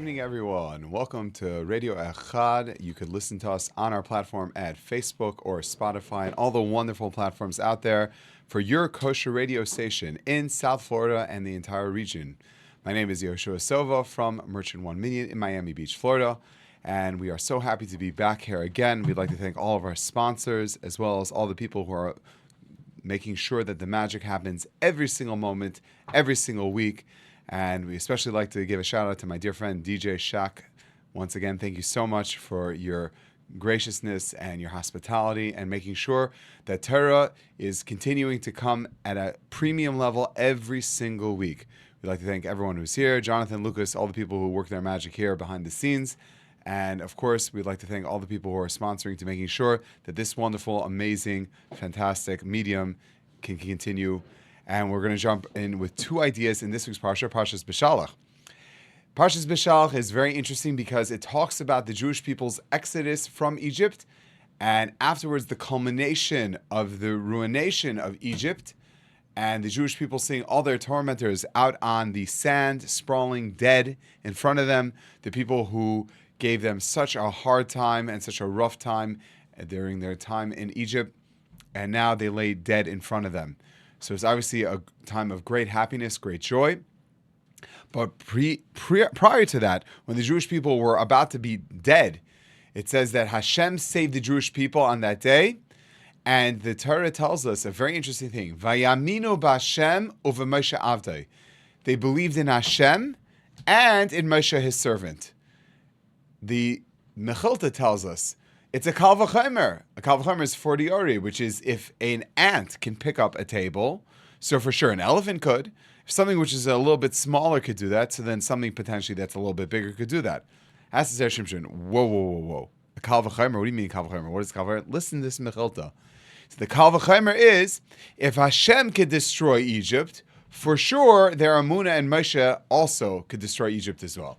Good evening, everyone. Welcome to Radio Echad. You could listen to us on our platform at Facebook or Spotify and all the wonderful platforms out there for your kosher radio station in South Florida and the entire region. My name is Sova from Merchant One Million in Miami Beach, Florida, and we are so happy to be back here again. We'd like to thank all of our sponsors as well as all the people who are making sure that the magic happens every single moment, every single week. And we especially like to give a shout out to my dear friend DJ Shak. Once again, thank you so much for your graciousness and your hospitality and making sure that Torah is continuing to come at a premium level every single week. We'd like to thank everyone who's here, Jonathan, Lucas, all the people who work their magic here behind the scenes. And of course, we'd like to thank all the people who are sponsoring to making sure that this wonderful, amazing, fantastic medium can continue. And we're going to jump in with two ideas in this week's Parsha, Parshas Beshalach. Parshas Beshalach is very interesting because it talks about the Jewish people's exodus from Egypt and afterwards the culmination of the ruination of Egypt and the Jewish people seeing all their tormentors out on the sand, sprawling dead in front of them, the people who gave them such a hard time and such a rough time during their time in Egypt, and now they lay dead in front of them. So it's obviously a time of great happiness, great joy. But prior to that, when the Jewish people were about to be dead, it says that Hashem saved the Jewish people on that day. And the Torah tells us a very interesting thing. Vayaminu b'Hashem u'v'Moshe avdei. They believed in Hashem and in Moshe, his servant. The Mechilta tells us it's a kal v'chomer. A kal v'chomer is 40 ori, which is if an ant can pick up a table, so for sure an elephant could. If something which is a little bit smaller could do that, so then something potentially that's a little bit bigger could do that. Ask the Zer Shimshon, whoa. A kal v'chomer, what do you mean kal v'chomer? What is kal v'chomer? Listen to this Mechilta. So the kal v'chomer is, if Hashem could destroy Egypt, for sure their Amunah and Moshe also could destroy Egypt as well.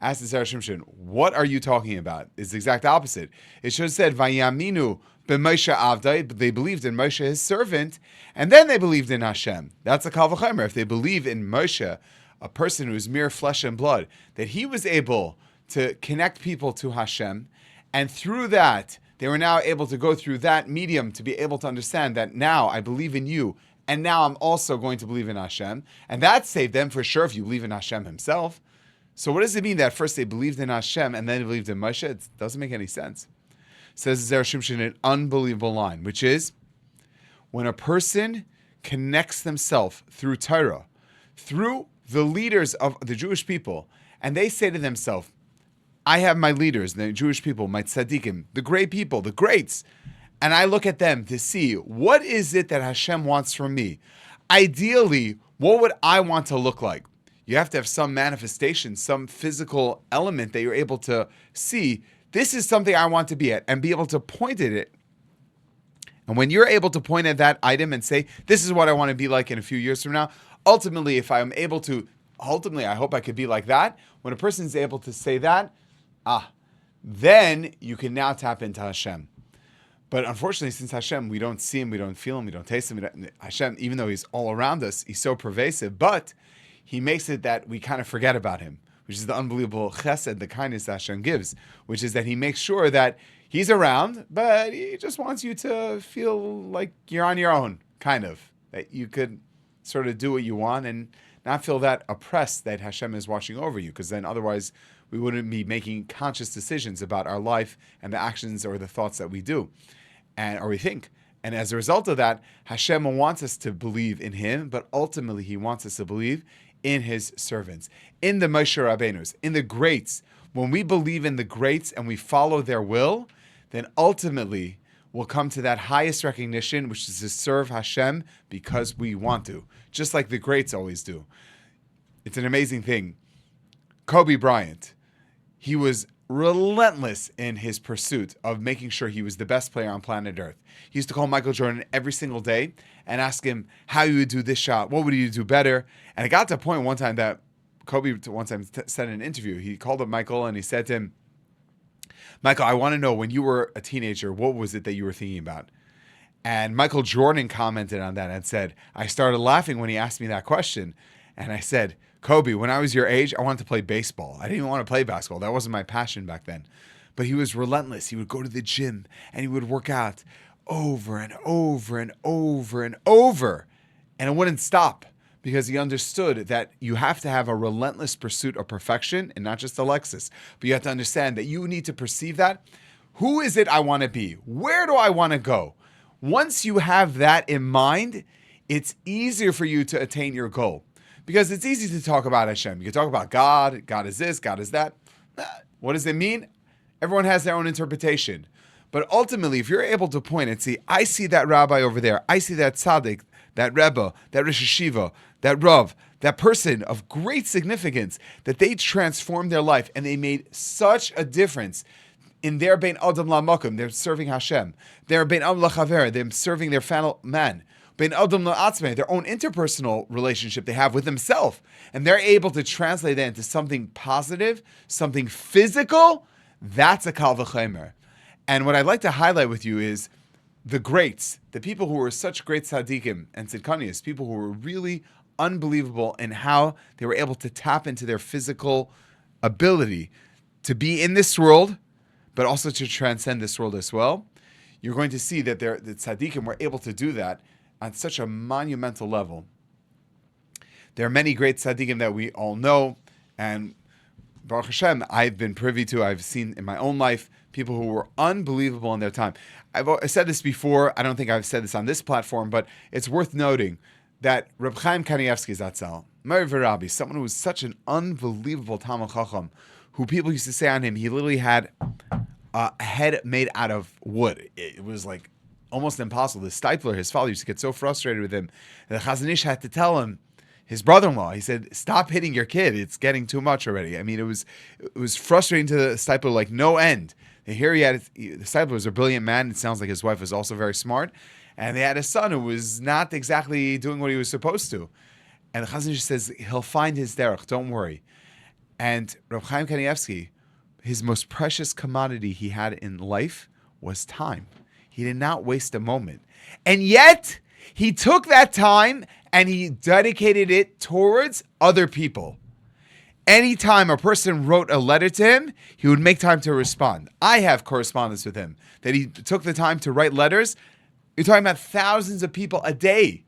Ask the Zer Shimshon, what are you talking about? It's the exact opposite. It should have said, Vayaminu b'Moshe avdai, but they believed in Moshe, his servant, and then they believed in Hashem. That's a kal v'chomer. If they believe in Moshe, a person who is mere flesh and blood, that he was able to connect people to Hashem, and through that, they were now able to go through that medium to be able to understand that now I believe in you, and now I'm also going to believe in Hashem, and that saved them for sure if you believe in Hashem himself. So what does it mean that first they believed in Hashem and then they believed in Moshe? It doesn't make any sense. Says Zer Shimshon an unbelievable line, which is when a person connects themselves through Torah, through the leaders of the Jewish people, and they say to themselves, I have my leaders, the Jewish people, my tzaddikim, the great people, the greats, and I look at them to see what is it that Hashem wants from me. Ideally, what would I want to look like? You have to have some manifestation, some physical element that you're able to see. This is something I want to be at and be able to point at it. And when you're able to point at that item and say, this is what I want to be like in a few years from now, ultimately, if I'm able to, I hope I could be like that. When a person is able to say that, then you can now tap into Hashem. But unfortunately, since Hashem, we don't see him, we don't feel him, we don't taste him. Hashem, even though he's all around us, he's so pervasive, but he makes it that we kind of forget about him, which is the unbelievable chesed, the kindness that Hashem gives, which is that he makes sure that he's around, but he just wants you to feel like you're on your own, kind of, that you could sort of do what you want and not feel that oppressed that Hashem is watching over you, because then otherwise we wouldn't be making conscious decisions about our life and the actions or the thoughts that we do or we think. And as a result of that, Hashem wants us to believe in him, but ultimately he wants us to believe in his servants, in the Moshe Rabbeinus, in the greats. When we believe in the greats and we follow their will, then ultimately we'll come to that highest recognition, which is to serve Hashem because we want to, just like the greats always do. It's an amazing thing. Kobe Bryant, he was relentless in his pursuit of making sure he was the best player on planet Earth. He used to call Michael Jordan every single day and ask him how you would do this shot, what would you do better? And it got to a point one time that Kobe said in an interview, he called up Michael and he said to him, Michael, I want to know when you were a teenager, what was it that you were thinking about? And Michael Jordan commented on that and said, I started laughing when he asked me that question. And I said, Kobe, when I was your age, I wanted to play baseball. I didn't even want to play basketball. That wasn't my passion back then. But he was relentless. He would go to the gym and he would work out over and over and over and over. And it wouldn't stop because he understood that you have to have a relentless pursuit of perfection and not just a Lexus. But you have to understand that you need to perceive that. Who is it I want to be? Where do I want to go? Once you have that in mind, it's easier for you to attain your goal. Because it's easy to talk about Hashem. You can talk about God. God is this, God is that. What does it mean? Everyone has their own interpretation. But ultimately, if you're able to point and see, I see that rabbi over there. I see that tzaddik, that rebbe, that Rosh Hashiva, that Rav, that person of great significance, that they transformed their life and they made such a difference in their bein adam la'makom. They're serving Hashem. Their bein adam la'chaver. They're serving their fellow man. Bein adam la'atzmei. Their own interpersonal relationship they have with themselves. And they're able to translate that into something positive, something physical. That's a kal v'chomer. And what I'd like to highlight with you is the greats, the people who were such great tzaddikim and tzidkanias, people who were really unbelievable in how they were able to tap into their physical ability to be in this world, but also to transcend this world as well. You're going to see that the tzaddikim were able to do that on such a monumental level. There are many great tzaddikim that we all know, and Baruch Hashem, I've been privy to, I've seen in my own life, people who were unbelievable in their time. I've said this before, I don't think I've said this on this platform, but it's worth noting that Reb Chaim Kanievsky Zatzal, Rabbi, someone who was such an unbelievable Talmid Chacham, who people used to say on him, he literally had a head made out of wood. It was like almost impossible. The Steipler, his father, used to get so frustrated with him, and the Chazon Ish had to tell him, his brother-in-law, he said, stop hitting your kid. It's getting too much already. I mean, it was frustrating to the Steipler like no end. And here the Steipler was a brilliant man. It sounds like his wife was also very smart. And they had a son who was not exactly doing what he was supposed to. And the Chazon Ish says, he'll find his derech, don't worry. And Reb Chaim Kanievsky, his most precious commodity he had in life was time. He did not waste a moment. And yet, he took that time and he dedicated it towards other people. Anytime a person wrote a letter to him, he would make time to respond. I have correspondence with him that he took the time to write letters. You're talking about thousands of people a day.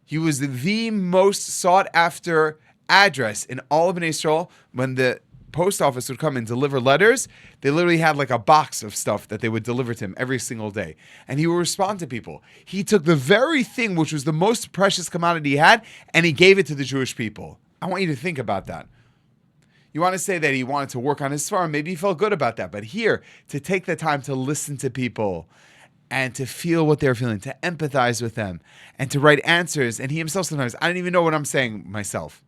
He was the most sought after address in all of Bnei Israel. When the post office would come and deliver letters, they literally had like a box of stuff that they would deliver to him every single day. And he would respond to people. He took the very thing which was the most precious commodity he had, and he gave it to the Jewish people. I want you to think about that. You want to say that he wanted to work on his farm, maybe he felt good about that. But here, to take the time to listen to people and to feel what they're feeling, to empathize with them, and to write answers. And he himself sometimes, I don't even know what I'm saying myself.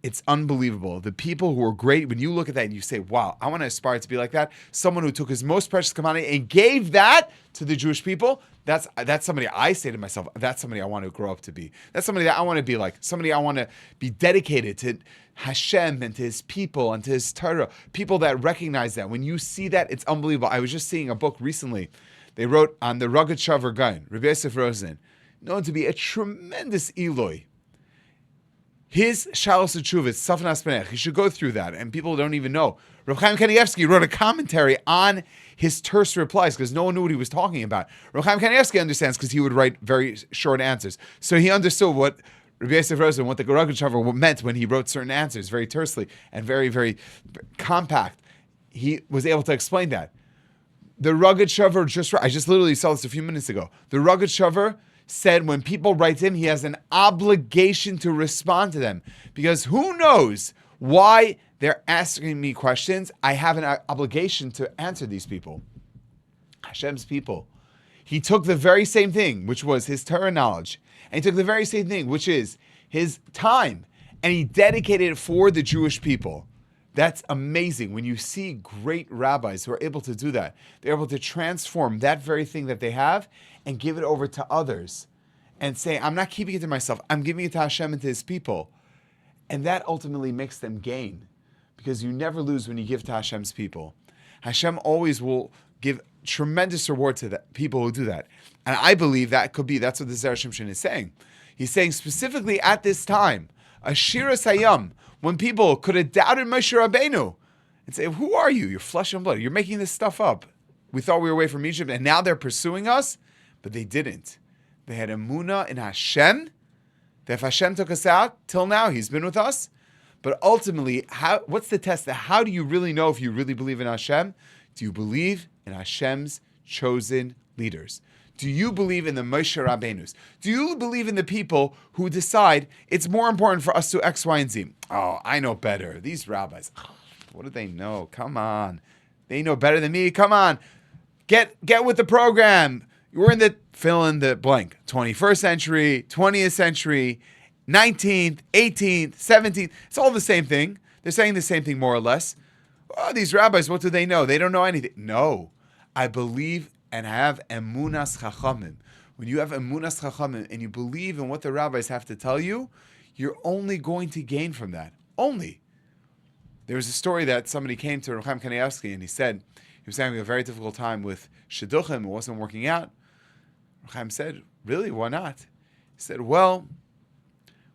It's unbelievable. The people who are great, when you look at that and you say, wow, I want to aspire to be like that. Someone who took his most precious commodity and gave that to the Jewish people. That's somebody I say to myself, that's somebody I want to grow up to be. That's somebody that I want to be like. Somebody I want to be dedicated to Hashem and to his people and to his Torah. People that recognize that. When you see that, it's unbelievable. I was just seeing a book recently. They wrote on the Rugged Shavar Gaon, Rabbi Yosef Rosen, known to be a tremendous Eloi. His Shalos Teshuvos, Safnas Penech, you should go through that, and people don't even know. Reb Chaim Kanievsky wrote a commentary on his terse replies because no one knew what he was talking about. Reb Chaim Kanievsky understands because he would write very short answers. So he understood what Rabbi Yosef Rosen, what the Rugged Shavar meant when he wrote certain answers, very tersely and very, very compact. He was able to explain that. The Rugged Shavar, I just literally saw this a few minutes ago. The Rugged Shavar said when people write him, he has an obligation to respond to them. Because who knows why they're asking me questions? I have an obligation to answer these people. Hashem's people. He took the very same thing, which was his Torah knowledge, and he took the very same thing, which is his time, and he dedicated it for the Jewish people. That's amazing. When you see great rabbis who are able to do that, they're able to transform that very thing that they have and give it over to others and say, I'm not keeping it to myself. I'm giving it to Hashem and to his people. And that ultimately makes them gain because you never lose when you give to Hashem's people. Hashem always will give tremendous reward to the people who do that. And I believe that's what the Zera Shimshon is saying. He's saying specifically at this time Ashiras Hayam, when people could have doubted Moshe Rabbeinu and say, who are you? You're flesh and blood. You're making this stuff up. We thought we were away from Egypt, and now they're pursuing us. But they didn't. They had emunah in Hashem. That if Hashem took us out, till now, He's been with us. But ultimately, what's the test? How do you really know if you really believe in Hashem? Do you believe in Hashem's chosen leaders? Do you believe in the Moshe Rabbeinus? Do you believe in the people who decide it's more important for us to X, Y, and Z? Oh, I know better. These rabbis, what do they know? Come on. They know better than me. Come on. Get with the program. We're in the fill in the blank. 21st century, 20th century, 19th, 18th, 17th. It's all the same thing. They're saying the same thing more or less. Oh, these rabbis, what do they know? They don't know anything. No. I believe and have emunas chachamim. When you have emunas chachamim and you believe in what the rabbis have to tell you, you're only going to gain from that. Only. There was a story that somebody came to Ruchaim Kanievsky and he said he was having a very difficult time with shidduchim. It wasn't working out. Ruchaim said, really, why not? He said, well,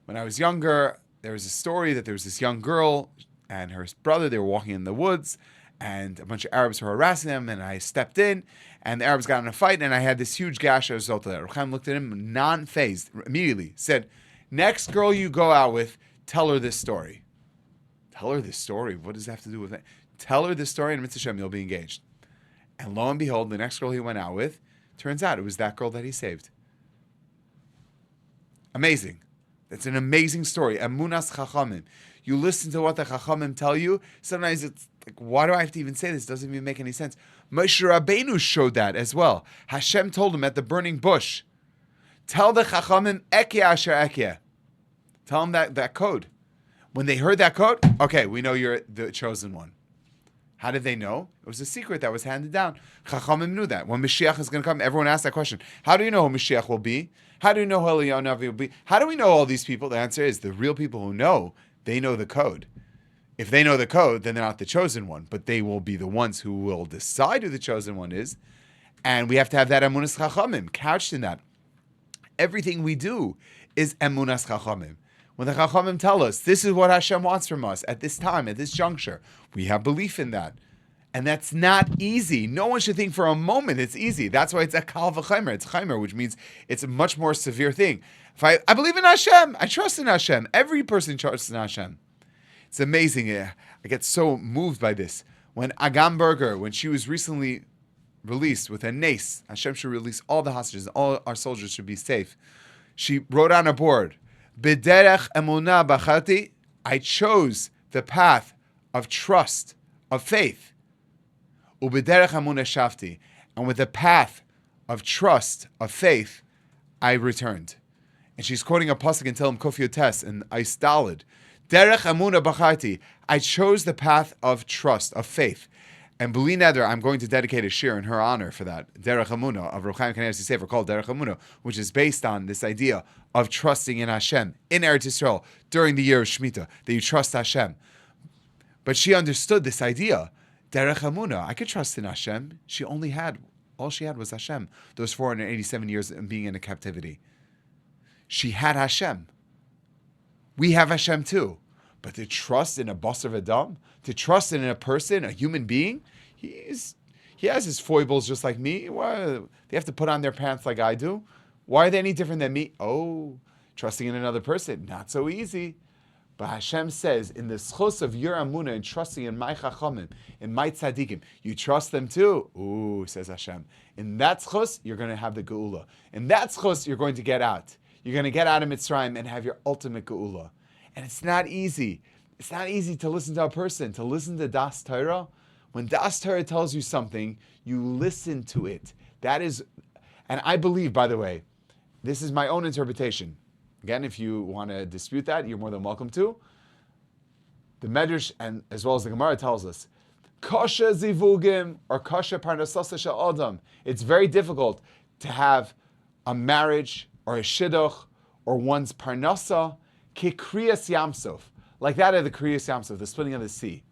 when I was younger, there was a story that there was this young girl and her brother, they were walking in the woods, and a bunch of Arabs were harassing them, and I stepped in, and the Arabs got in a fight, and I had this huge gash as a result of that. Ruchaim looked at him, non-fazed, immediately, said, next girl you go out with, tell her this story. Tell her this story? What does that have to do with that? Tell her this story, and Mitzvah Shem, you'll be engaged. And lo and behold, the next girl he went out with, turns out it was that girl that he saved. Amazing. That's an amazing story. Emunas Chachamim. You listen to what the Chachamim tell you. Sometimes it's like, why do I have to even say this? It doesn't even make any sense. Moshe Rabbeinu showed that as well. Hashem told him at the burning bush, tell the Chachamim, Ekeh Asher Ekeh. Tell them that code. When they heard that code, okay, we know you're the chosen one. How did they know? It was a secret that was handed down. Chachamim knew that. When Mashiach is going to come, everyone asked that question. How do you know who Mashiach will be? How do you know who Eliyahu Navi will be? How do we know all these people? The answer is the real people who know, they know the code. If they know the code, then they're not the chosen one, but they will be the ones who will decide who the chosen one is. And we have to have that emunas chachamim, couched in that. Everything we do is emunas chachamim. When the chachamim tell us, this is what Hashem wants from us at this time, at this juncture, we have belief in that. And that's not easy. No one should think for a moment it's easy. That's why it's a kal v'chaimer. It's chaimer, which means it's a much more severe thing. If I believe in Hashem, I trust in Hashem. Every person trusts in Hashem. It's amazing. I get so moved by this. When Agam Berger, when she was recently released with a nace, Hashem should release all the hostages, all our soldiers should be safe. She wrote on a board, B'derech emunah bacharti, I chose the path of trust, of faith. U'b'derech emunah shafti, and with the path of trust, of faith, I returned. And she's quoting a pasuk in Tehillim Kuf Yotes and Ais Daled. Derech emunah bacharti, I chose the path of trust, of faith. And B'li Neder, I'm going to dedicate a shir in her honor for that. Derech Emunah of Ruchaim Kanievsky Sefer called Derech Emunah, which is based on this idea of trusting in Hashem in Eretz Yisrael during the year of Shemitah, that you trust Hashem. But she understood this idea. Derech Emunah, I could trust in Hashem. All she had was Hashem. Those 487 years of being in a captivity. She had Hashem. We have Hashem too. But to trust in a basar v'dam, to trust in a person, a human being, he has his foibles just like me. Why, they have to put on their pants like I do. Why are they any different than me? Oh, trusting in another person, not so easy. But Hashem says, in the schus of your amunah and trusting in my chachamim, in my tzaddikim, you trust them too? Ooh, says Hashem. In that schus, you're going to have the geula. In that schus, you're going to get out. You're going to get out of Mitzrayim and have your ultimate geula. And it's not easy. It's not easy to listen to a person, to listen to Das Torah. When Das Torah tells you something, you listen to it. That is, and I believe, by the way, this is my own interpretation. Again, if you want to dispute that, you're more than welcome to. The Medrash, and as well as the Gemara, tells us, Kasha zivugim or kasha parnasasa shel adam. It's very difficult to have a marriage or a shidduch or one's parnasa Kikriyas Yamsov, like that of the Kriyas Yamsov, the splitting of the sea.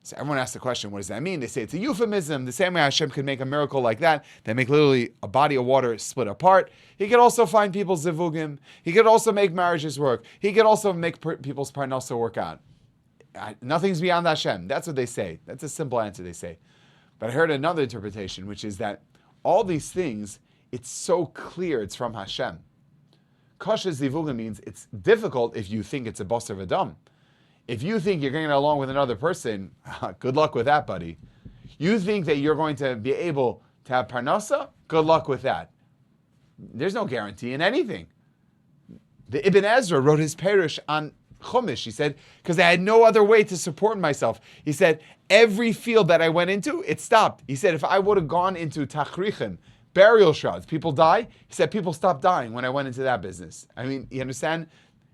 So everyone asks the question, what does that mean? They say it's a euphemism. The same way Hashem could make a miracle like that make literally a body of water split apart. He could also find people's zivugim. He could also make marriages work. He could also make people's parnasa work out. Nothing's beyond Hashem. That's what they say. That's a simple answer they say. But I heard another interpretation, which is that all these things, it's so clear it's from Hashem. Kasha zivugim means it's difficult if you think it's a basar v'dam. If you think you're going to get along with another person, good luck with that, buddy. You think that you're going to be able to have parnasa? Good luck with that. There's no guarantee in anything. The Ibn Ezra wrote his perush on Chumash. He said, because I had no other way to support myself. He said, every field that I went into, it stopped. He said, if I would have gone into tachrichim, burial shrouds, people die. He said, people stopped dying when I went into that business. I mean, you understand?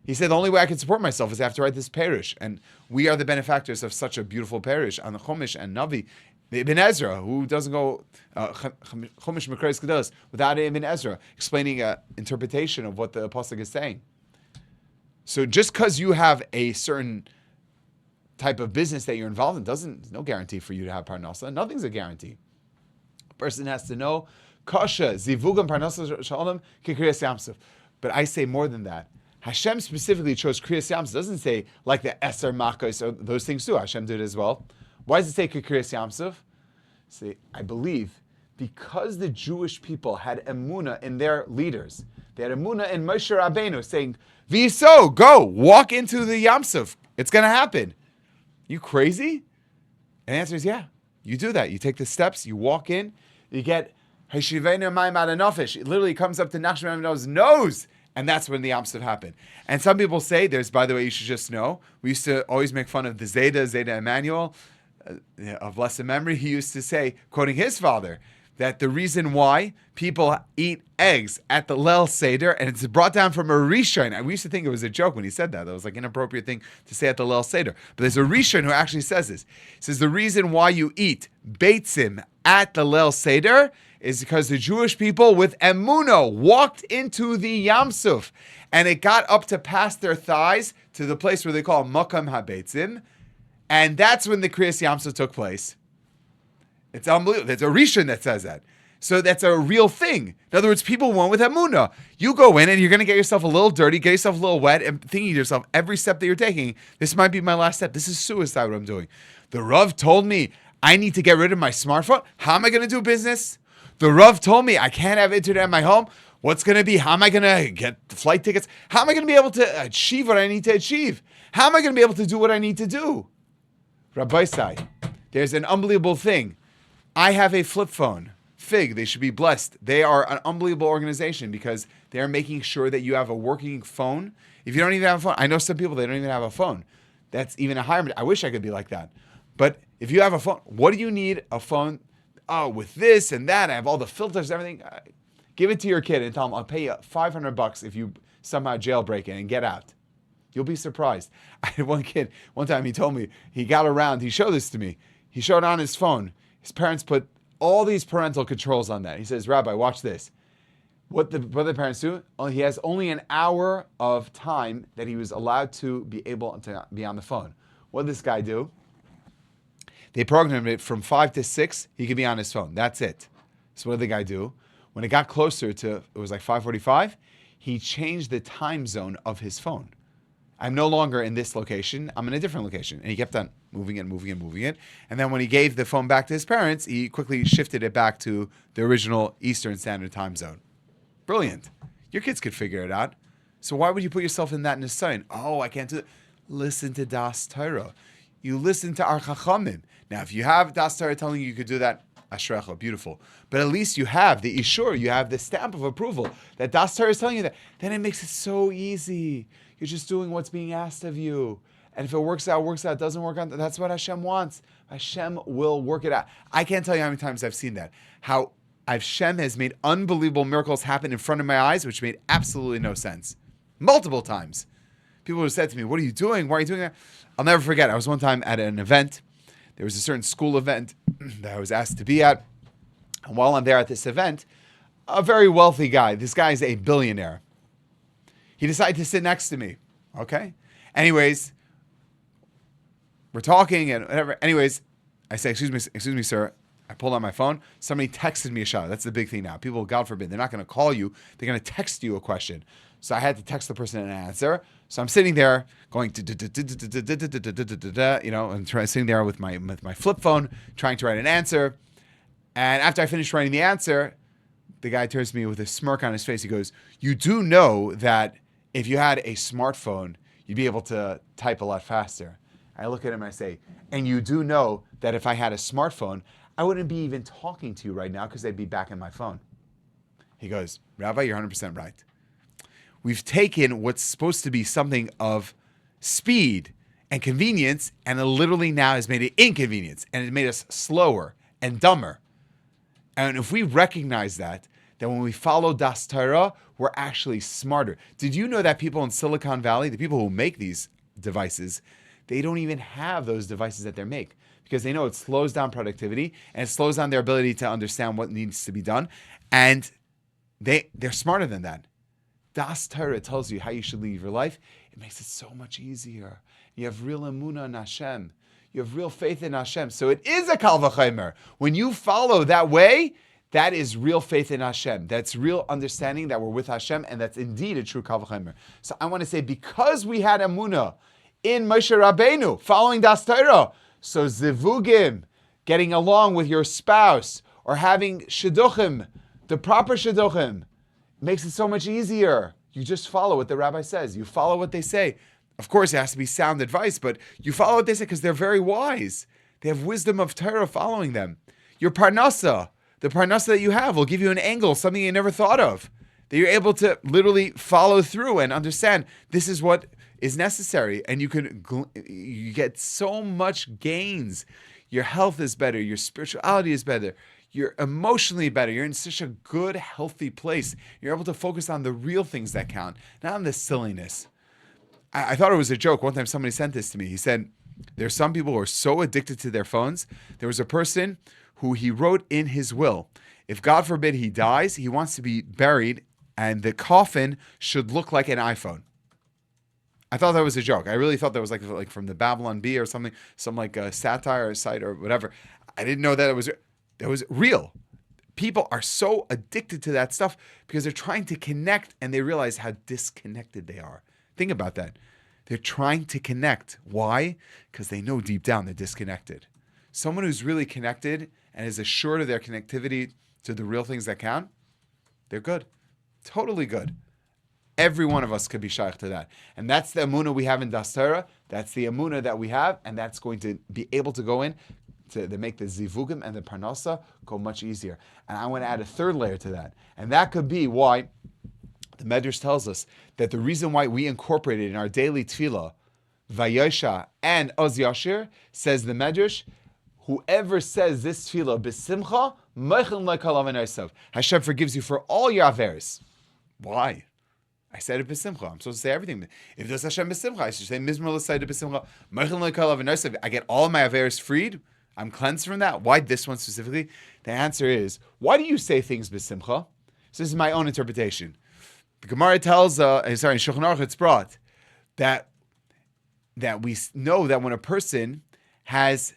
He said, the only way I can support myself is I have to write this perush. And we are the benefactors of such a beautiful perush on the Chumash and Navi. The Ibn Ezra, who doesn't go Chumash Mekreis Kedos without Ibn Ezra explaining an interpretation of what the Apostle is saying. So just because you have a certain type of business that you're involved in, there's no guarantee for you to have parnasa. Nothing's a guarantee. A person has to know, kasha, zivugam parnasa shalom, kikriyas yamsuf. But I say more than that. Hashem specifically chose Kriyas Yamsuf. It doesn't say like the Eser Makos, or those things too. Hashem did as well. Why does it say Kriyas Yamsuf? See, I believe because the Jewish people had emunah in their leaders. They had emunah in Moshe Rabbeinu saying, V'yiso, go, walk into the Yamsuf. It's going to happen. You crazy? And the answer is yeah. You do that. You take the steps, you walk in, you get Heshivenu Mayim Ad Nafesh. It literally comes up to Nachshon Amen's nose. And that's when the Yamsuf happened. And some people say, by the way, you should just know, we used to always make fun of the Zeta Emmanuel, of blessed memory. He used to say, quoting his father, that the reason why people eat eggs at the Leil Seder, and it's brought down from a Rishon. We used to think it was a joke when he said that. That was like an inappropriate thing to say at the Leil Seder. But there's a Rishon who actually says this. He says the reason why you eat beitzim at the Leil Seder is because the Jewish people with emunah walked into the Yamsuf, and it got up to past their thighs to the place where they call Makam HaBeitzim, and that's when the Kriyas Yamsuf took place. It's unbelievable. There's a Rishon that says that. So that's a real thing. In other words, people went with emunah. You go in and you're going to get yourself a little dirty, get yourself a little wet, and thinking to yourself, every step that you're taking, this might be my last step. This is suicide what I'm doing. The Rav told me I need to get rid of my smartphone. How am I going to do business? The Rav told me I can't have internet in my home. What's going to be? How am I going to get the flight tickets? How am I going to be able to achieve what I need to achieve? How am I going to be able to do what I need to do? Rabbi Sai, there's an unbelievable thing. I have a flip phone. Fig, they should be blessed. They are an unbelievable organization because they're making sure that you have a working phone. If you don't even have a phone, I know some people, they don't even have a phone. That's even a higher, I wish I could be like that. But if you have a phone, what do you need a phone? Oh, with this and that, I have all the filters, everything. Give it to your kid and tell him, I'll pay you $500 if you somehow jailbreak it and get out. You'll be surprised. I had one kid, one time he told me, he got around, he showed this to me. He showed on his phone. His parents put all these parental controls on that. He says, Rabbi, watch this. What the parents do, he has only an hour of time that he was allowed to be able to be on the phone. What did this guy do? They programmed it from 5 to 6, he could be on his phone. That's it. So what did the guy do? When it got closer to, it was like 5:45, he changed the time zone of his phone. I'm no longer in this location, I'm in a different location. And he kept on moving it. And then when he gave the phone back to his parents, he quickly shifted it back to the original Eastern Standard Time Zone. Brilliant. Your kids could figure it out. So why would you put yourself in that sign? Oh, I can't do it. Listen to Das Torah. You listen to our Chachamim. Now, if you have Das Torah telling you could do that, Ashrecha, beautiful. But at least you have the Ishur, you have the stamp of approval that Das Torah is telling you that. Then it makes it so easy. You're just doing what's being asked of you. And if it works out, works out. Doesn't work out, that's what Hashem wants. Hashem will work it out. I can't tell you how many times I've seen that. How Hashem has made unbelievable miracles happen in front of my eyes, which made absolutely no sense. Multiple times. People have said to me, what are you doing? Why are you doing that? I'll never forget. I was one time at an event. There was a certain school event that I was asked to be at. And while I'm there at this event, a very wealthy guy, this guy is a billionaire. He decided to sit next to me. Okay? Anyways, we're talking and whatever. Anyways, I say, excuse me, sir. I pulled out my phone. Somebody texted me a shot. That's the big thing now. People, God forbid, they're not going to call you. They're going to text you a question. So I had to text the person an answer. So I'm sitting there going, and sitting there with my flip phone, trying to write an answer. And after I finished writing the answer, the guy turns to me with a smirk on his face. He goes, "You do know that if you had a smartphone, you'd be able to type a lot faster." I look at him and I say, "And you do know that if I had a smartphone, I wouldn't be even talking to you right now because they'd be back in my phone." He goes, "Rabbi, you're 100% right. We've taken what's supposed to be something of speed and convenience, and it literally now has made it inconvenience, and it made us slower and dumber. And if we recognize that when we follow Das Torah, we're actually smarter." Did you know that people in Silicon Valley, the people who make these devices, they don't even have those devices that they make because they know it slows down productivity and it slows down their ability to understand what needs to be done. And they're smarter than that. Das Torah tells you how you should live your life. It makes it so much easier. You have real emunah in Hashem. You have real faith in Hashem. So it is a kal v'chomer. When you follow that way, that is real faith in Hashem. That's real understanding that we're with Hashem, and that's indeed a true kal v'chomer. So I want to say, because we had emunah in Moshe Rabbeinu, following Das Torah, so zivugim, getting along with your spouse, or having shidduchim, the proper shidduchim, makes it so much easier. You just follow what the rabbi says. You follow what they say. Of course, it has to be sound advice, but you follow what they say because they're very wise. They have wisdom of Torah following them. Your parnasa, the parnasa that you have, will give you an angle, something you never thought of, that you're able to literally follow through and understand this is what is necessary. And you get so much gains. Your health is better. Your spirituality is better. You're emotionally better. You're in such a good, healthy place. You're able to focus on the real things that count, not on the silliness. I thought it was a joke. One time somebody sent this to me. He said, there's some people who are so addicted to their phones. There was a person who he wrote in his will, if God forbid he dies, he wants to be buried and the coffin should look like an iPhone. I thought that was a joke. I really thought that was like from the Babylon Bee or something, some like a satire or site or whatever. I didn't know that it was real. People are so addicted to that stuff because they're trying to connect and they realize how disconnected they are. Think about that. They're trying to connect. Why? Because they know deep down they're disconnected. Someone who's really connected and is assured of their connectivity to the real things that count, they're good. Totally good. Every one of us could be shaykh to that. And that's the emunah we have in Das Torah. That's the emunah that we have, and that's going to be able to go in to make the zivugim and the parnasa go much easier. And I want to add a third layer to that. And that could be why the Medrash tells us that the reason why we incorporated in our daily tefillah, Vayosha and Oz Yashir, says the Medrash, whoever says this tefillah b'simcha, meichel lekal avneisav, Hashem forgives you for all your averes. Why? I said it b'simcha. I'm supposed to say everything. If there's Hashem b'simcha, I should say mizmor l'sayda b'simcha, meichel lekal avneisav. I get all of my averes freed. I'm cleansed from that. Why this one specifically? The answer is, why do you say things b'simcha? So this is my own interpretation. The Gemara tells, in Shulchan Aruch it's brought, that we know that when a person has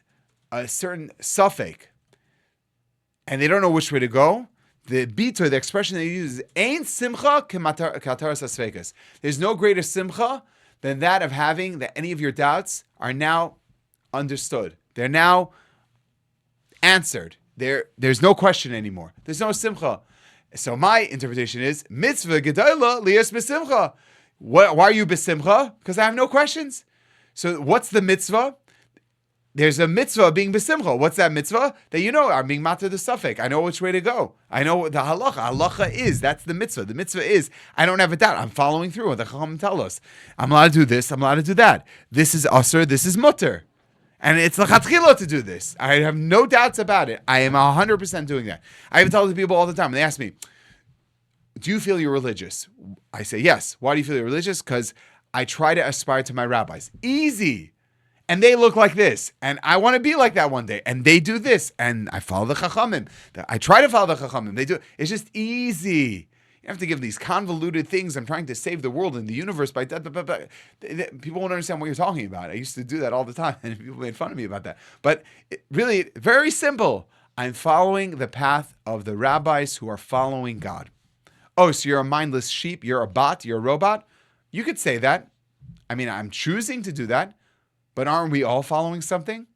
a certain suffix and they don't know which way to go, the bitoy, the expression they use is, Ein simcha k'ataras hasfeikas. There's no greater simcha than that of having that any of your doubts are now understood. They're now answered. There's no question anymore. There's no simcha. So my interpretation is, mitzvah gedola liyas b'simcha. Why are you b'simcha? Because I have no questions. So what's the mitzvah? There's a mitzvah being b'simcha. What's that mitzvah? That you know, I'm being matter the suffix. I know which way to go. I know what the halacha. Halacha is, that's the mitzvah. The mitzvah is, I don't have a doubt. I'm following through what the Chacham tell us. I'm allowed to do this. I'm allowed to do that. This is asur. This is mutter. And it's l'chatchila to do this. I have no doubts about it. I am 100% doing that. I even tell the people all the time, when they ask me, do you feel you're religious? I say, yes. Why do you feel you're religious? Because I try to aspire to my rabbis. Easy. And they look like this. And I want to be like that one day. And they do this. And I follow the chachamim. I try to follow the chachamim. They do. It's just easy. You have to give these convoluted things. I'm trying to save the world and the universe by that. People won't understand what you're talking about. I used to do that all the time, and people made fun of me about that. But really, very simple. I'm following the path of the rabbis who are following God. Oh, so you're a mindless sheep? You're a bot? You're a robot? You could say that. I mean, I'm choosing to do that. But aren't we all following something?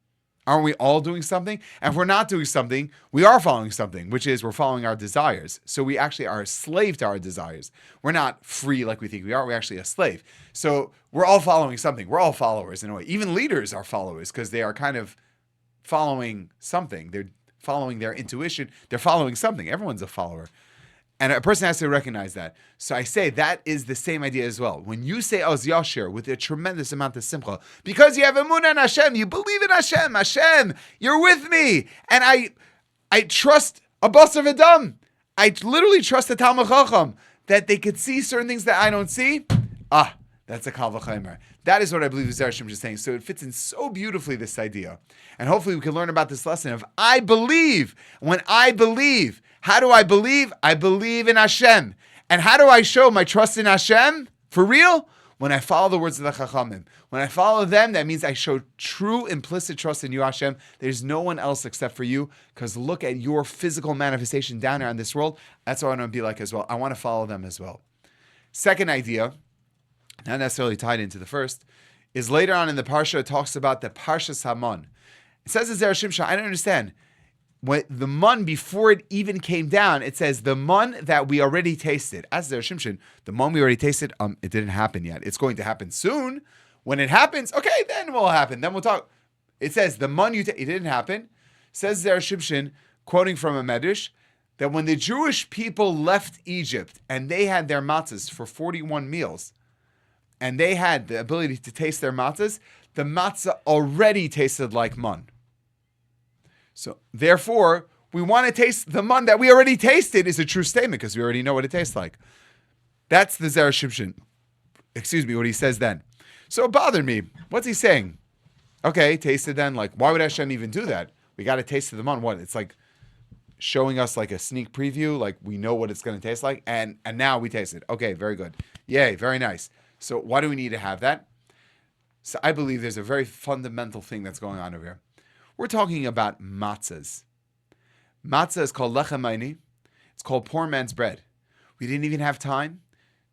Aren't we all doing something? And if we're not doing something, we are following something, which is we're following our desires. So we actually are a slave to our desires. We're not free like we think we are. We're actually a slave. So we're all following something. We're all followers in a way. Even leaders are followers because they are kind of following something. They're following their intuition. They're following something. Everyone's a follower. And a person has to recognize that. So I say that is the same idea as well. When you say Oz Yashir with a tremendous amount of simcha, because you have emunah in Hashem, you believe in Hashem, Hashem, you're with me. And I trust a basar v'dam. I literally trust the Talmud Chacham that they could see certain things that I don't see. That's a kal v'chaymer. That is what I believe Zera Shimshon is saying. So it fits in so beautifully, this idea. And hopefully we can learn about this lesson of I believe. When I believe, how do I believe? I believe in Hashem. And how do I show my trust in Hashem? For real? When I follow the words of the Chachamim. When I follow them, that means I show true implicit trust in you, Hashem. There's no one else except for you. Because look at your physical manifestation down here in this world. That's what I want to be like as well. I want to follow them as well. Second idea, not necessarily tied into the first, is later on in the Parsha, it talks about the Parshas Haman. It says in Zera Shimshon, I don't understand. When the man, before it even came down, it says the man that we already tasted. As Zera Shimshon, the man we already tasted, it didn't happen yet. It's going to happen soon. When it happens, okay, then it will happen. Then we'll talk. It says the man it didn't happen. Says Zera Shimshon, quoting from a Medrash, that when the Jewish people left Egypt and they had their matzahs for 41 meals, and they had the ability to taste their matzahs, the matzah already tasted like man. So, therefore, we want to taste the man that we already tasted is a true statement because we already know what it tastes like. That's the Zera Shimshon. What he says then. So it bothered me. What's he saying? Okay, tasted then. Like, why would Hashem even do that? We got to taste the man. What? It's like showing us like a sneak preview. Like, we know what it's going to taste like. And now we taste it. Okay, very good. Yay, very nice. So why do we need to have that? So I believe there's a very fundamental thing that's going on over here. We're talking about matzahs. Matzah is called lechem aini. It's called poor man's bread. We didn't even have time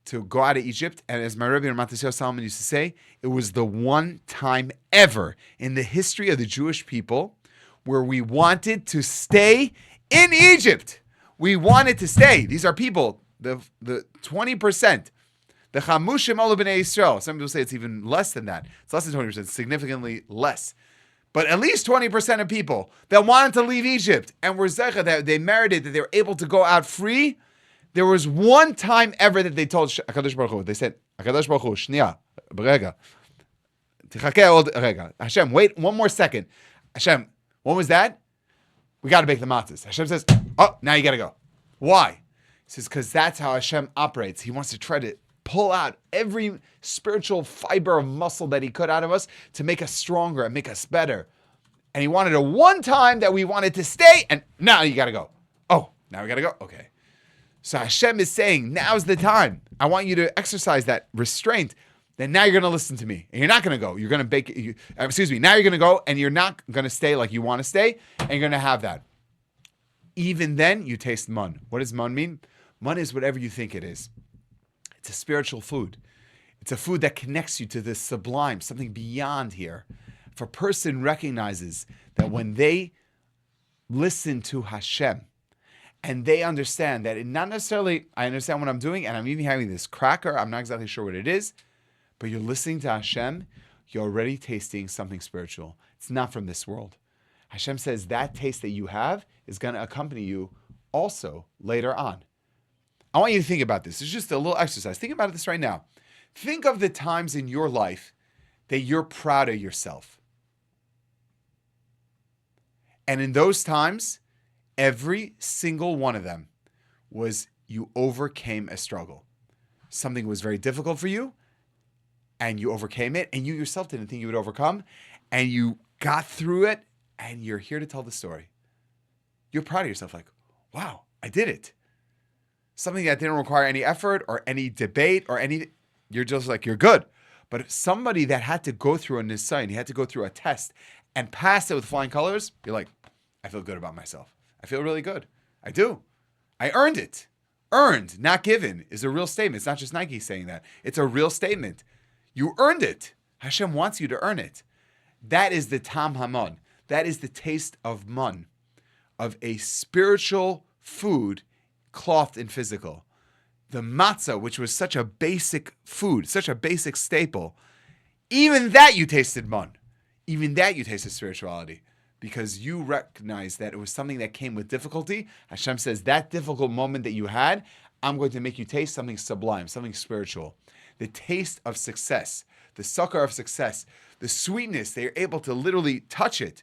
to go out of Egypt. And as my Rabbi Matisyahu Salomon used to say, it was the one time ever in the history of the Jewish people where we wanted to stay in Egypt. We wanted to stay. These are people, the 20%. The chamushim olu b'nei Yisrael. Some people say it's even less than that. It's less than 20%, significantly less. But at least 20% of people that wanted to leave Egypt and were zecha, that they merited, that they were able to go out free. There was one time ever that they told HaKadosh Baruch Hu, they said, HaKadosh Baruch Hu, shniya, b'rega, tichakeh od rega. Hashem, wait one more second. Hashem, when was that? We got to bake the matzahs. Hashem says, oh, now you got to go. Why? He says, because that's how Hashem operates. He wants to try to pull out every spiritual fiber of muscle that he could out of us to make us stronger and make us better. And he wanted a one time that we wanted to stay, and now you got to go. Oh, now we got to go? Okay. So Hashem is saying, now's the time. I want you to exercise that restraint. Then now you're going to listen to me. And you're not going to go. You're going to bake. Now you're going to go, and you're not going to stay like you want to stay, and you're going to have that. Even then, you taste mun. What does mun mean? Mun is whatever you think it is. It's a spiritual food. It's a food that connects you to the sublime, something beyond here. If a person recognizes that when they listen to Hashem and they understand that it not necessarily, I understand what I'm doing and I'm even having this cracker, I'm not exactly sure what it is, but you're listening to Hashem, you're already tasting something spiritual. It's not from this world. Hashem says that taste that you have is going to accompany you also later on. I want you to think about this. It's just a little exercise. Think about this right now. Think of the times in your life that you're proud of yourself. And in those times, every single one of them was you overcame a struggle. Something was very difficult for you, and you overcame it, and you yourself didn't think you would overcome, and you got through it, and you're here to tell the story. You're proud of yourself, like, wow, I did it. something that didn't require any effort or any debate or any, you're just like, you're good. But if somebody that had to go through a nisayon, he had to go through a test and pass it with flying colors, you're like, I feel good about myself. I feel really good. I do. I earned it. Earned, not given, is a real statement. It's not just Nike saying that. It's a real statement. You earned it. Hashem wants you to earn it. That is the tam hamon. That is the taste of mun, of a spiritual food clothed in physical. The matzah, which was such a basic food, such a basic staple, even that you tasted mun. Even that you tasted spirituality. Because you recognize that it was something that came with difficulty. Hashem says, that difficult moment that you had, I'm going to make you taste something sublime, something spiritual. The taste of success, the succor of success, the sweetness, they are able to literally touch it.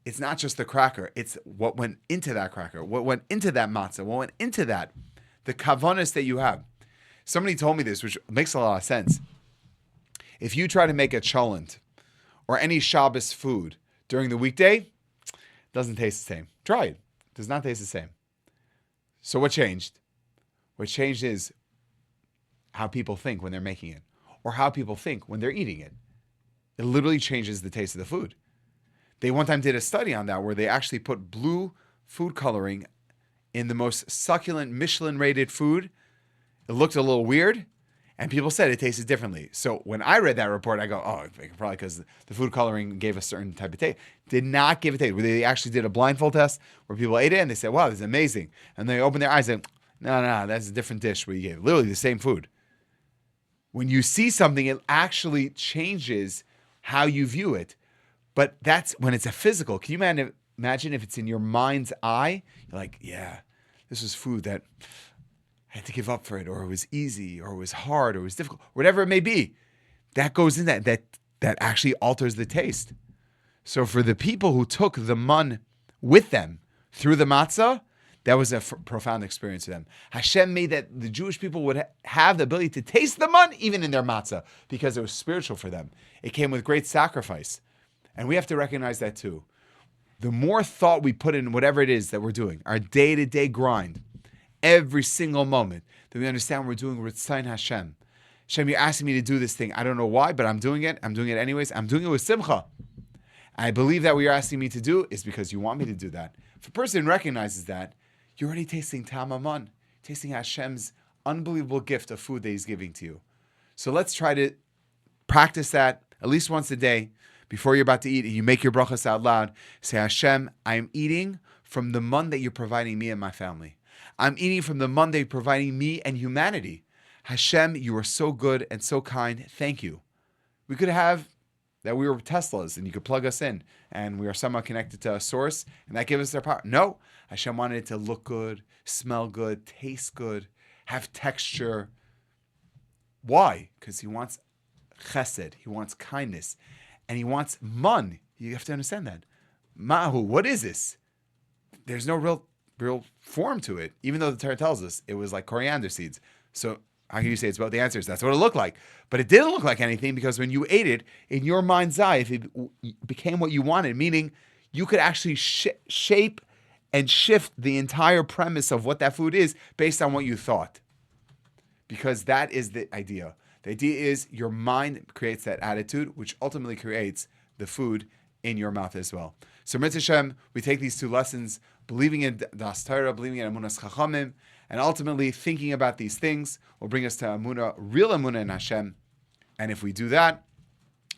It's not just the cracker, it's what went into that cracker, what went into that matzah, what went into that, the kavanas that you have. Somebody told me this, which makes a lot of sense. If you try to make a cholent or any Shabbos food during the weekday, it doesn't taste the same. Try it. It does not taste the same. So what changed? What changed is how people think when they're making it, or how people think when they're eating it. It literally changes the taste of the food. They one time did a study on that where they actually put blue food coloring in the most succulent Michelin-rated food. It looked a little weird, and people said it tasted differently. So when I read that report, I go, oh, probably because the food coloring gave a certain type of taste. Did not give a taste. They actually did a blindfold test where people ate it, and they said, wow, this is amazing. And they opened their eyes and no, that's a different dish where you gave literally the same food. When you see something, it actually changes how you view it. But that's when it's a physical. Can you imagine if it's in your mind's eye? You're like, yeah, this was food that I had to give up for it, or it was easy, or it was hard, or it was difficult, whatever it may be. That goes in that actually alters the taste. So for the people who took the mun with them through the matzah, that was a profound experience for them. Hashem made that the Jewish people would have the ability to taste the mun even in their matzah because it was spiritual for them. It came with great sacrifice. And we have to recognize that too. The more thought we put in whatever it is that we're doing, our day-to-day grind, every single moment, that we understand we're doing Ritzayin Hashem. Hashem, you're asking me to do this thing. I don't know why, but I'm doing it. I'm doing it anyways. I'm doing it with simcha. I believe that what you're asking me to do is because you want me to do that. If a person recognizes that, you're already tasting Tamaman, tasting Hashem's unbelievable gift of food that He's giving to you. So let's try to practice that at least once a day. Before you're about to eat, you make your brachas out loud. Say, Hashem, I am eating from the mun that you're providing me and my family. I'm eating from the mun that you're providing me and humanity. Hashem, you are so good and so kind. Thank you. We could have that we were Teslas and you could plug us in and we are somehow connected to a source and that gives us their power. No, Hashem wanted it to look good, smell good, taste good, have texture. Why? Because He wants chesed. He wants kindness. And He wants mun. You have to understand that. Mahu, what is this? There's no real form to it, even though the Torah tells us it was like coriander seeds. So how can you say it's about the answers? That's what it looked like. But it didn't look like anything because when you ate it, in your mind's eye, if it became what you wanted, meaning you could actually shape and shift the entire premise of what that food is based on what you thought. Because that is the idea. The idea is your mind creates that attitude, which ultimately creates the food in your mouth as well. So, Mitzvah Hashem, we take these two lessons, believing in Das Torah, believing in Emunas Chachamim, and ultimately thinking about these things will bring us to Emunah, real Emunah in Hashem. And if we do that,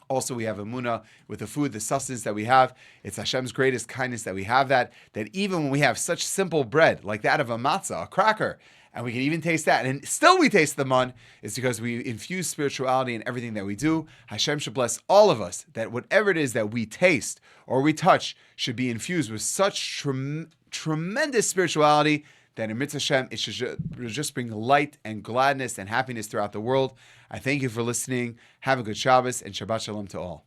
also we have Emunah with the food, the sustenance that we have. It's Hashem's greatest kindness that we have that even when we have such simple bread, like that of a matzah, a cracker, and we can even taste that, and still we taste the mun, is because we infuse spirituality in everything that we do. Hashem should bless all of us, that whatever it is that we taste or we touch should be infused with such tremendous spirituality that in Mitzvah Hashem, it should just bring light and gladness and happiness throughout the world. I thank you for listening. Have a good Shabbos, and Shabbat Shalom to all.